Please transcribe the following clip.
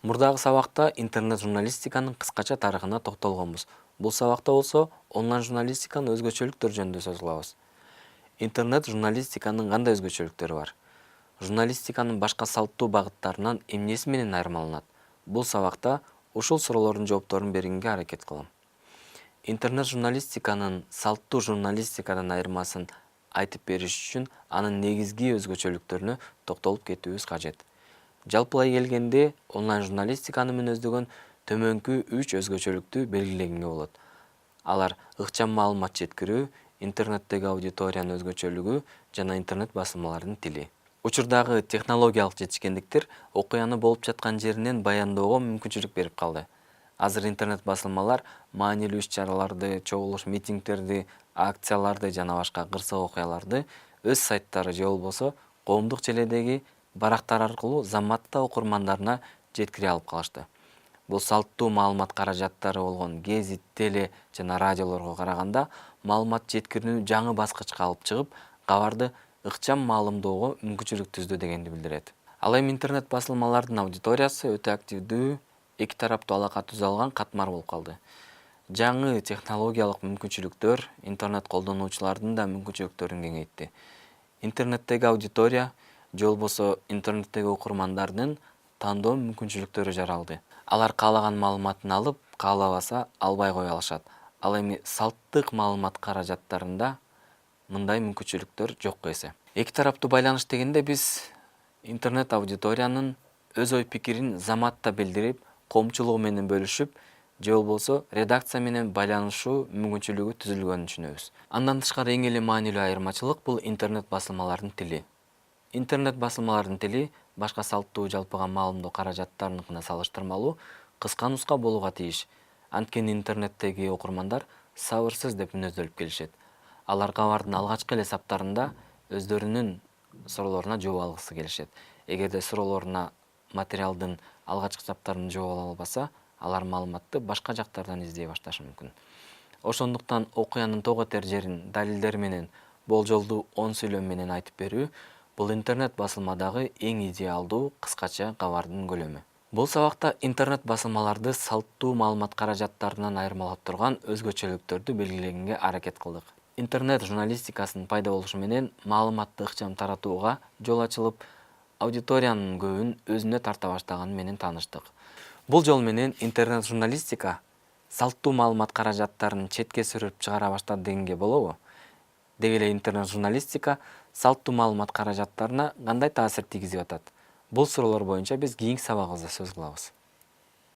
Мурдагы сабакта интернет журналистиканын кыскача тарыхына токтолгонбуз. Бул сабакта болсо онлайн журналистиканын өзгөчөлүктөрү жөнүндө сөз кылабыз. Интернет журналистиканын кандай өзгөчөлүктөрү бар? Журналистиканын башка салттуу багыттарынан эмнеси менен айырмаланат? Бул сабакта ушул суроолордун жоопторун бергенге аракет кылам. Интернет журналистиканын салттуу журналистикадан айырмасын айтып бериш үчүн анын негизги өзгөчөлүктөрүнө токтолуп кетүүбүз кажет. Жалпылай келгенде, онлайн журналистиканы мүнөздөгөн төмөнкү 3 өзгөчөлүктү белгилегенге болот. Алар ыкчам маалымат жеткирүү, интернеттеги аудиториянын өзгөчөлүгү жана интернет басылмаларынын тили. Учурдагы технологиялык жетишкендиктер окуяны болуп жаткан жеринен баяндөөгө мүмкүнчүлүк берип калды. Азыр интернет басылмалар маанилүү иш-чараларды, чогулуш митингдерди, акцияларды жана башка кырсык окуяларды өз сайттары же болбосо коомдук желедеги барактар аркылуу заматта окурмандарына жеткире алып калышты. Бул салттуу маалымат каражаттары болгон гезит, теле жана радиолорго караганда маалымат жеткирүүнү жаңы баскычка алып чыгып, кабарды ыкчам маалымдоого мүмкүнчүлүк түздү дегенди билдирет. Ал эми интернет басылмалардын аудиториясы өтө активдүү, эки тараптуу алака түзө алган катмар болуп калды. Жаңы технологиялык мүмкүнчүлүктөр интернет колдонуучулардын да мүмкүнчүлүктөрүн кеңейтти. Интернеттеги аудитория же болбосо интернеттеги окурмандардын тандоо мүмкүнчүлүктөрү жаралды. Алар каалаган маалыматын алып, каалабаса албай кое алышат. Ал эми салттык маалымат каражаттарында мындай мүмкүнчүлүктөр жок эсе. Эки тараптуу байланыш дегенде биз интернет аудиториянын өз ой пикирин заматта билдирип, коомчулугу менен бөлүшүп, же болбосо редакция менен байланышуу мүмкүнчүлүгү түзүлгөнүн түшүнөбүз. Андан тышкары эң эле маанилүү айырмачылык бул интернет басылмаларынын тили. Интернет басылмаларынын тили башка салттуу жалпыга маалымдоо каражаттарыныкына салыштырмалуу кыска нуска болууга тийиш. Анткени интернеттеги окурмандар сабырсыз деп мүнөздөлүп келишет. Алар кабардын алгачкы эле саптарында өздөрүнүн суроолоруна жооп алгысы келишет. Эгерде суроолоруна материалдын алгачкы саптарынан жооп ала албаса, алар маалыматты башка жактардан издей башташы мүмкүн. Ошондуктан окуянын ток этер жерин далилдер менен, болжолдуу оң сүйлөм менен айтып берүү бул интернет басылмадагы эң идеалдуу кыскача кабардын көлөмү. Бул сабакта интернет басылмаларды салттуу маалымат каражаттарынан айырмалап турган өзгөчөлүктөрдү белгилегенге аракет кылдык. Интернет журналистикасынын пайда болушу менен маалыматты ыкчам таратууга жол ачылып, аудиториянын көбүн өзүнө тарта баштаганы менен тааныштык. Бул жол менен интернет журналистика салттуу маалымат каражаттарын четке сүрүп чыгара баштады дегенге болобу? Деги эле интернет журналистика салттуу маалымат каражаттарына кандай таасир тийгизип атат? Бул суроолор боюнча биз кийинки сабагыбызда сөз кылабыз.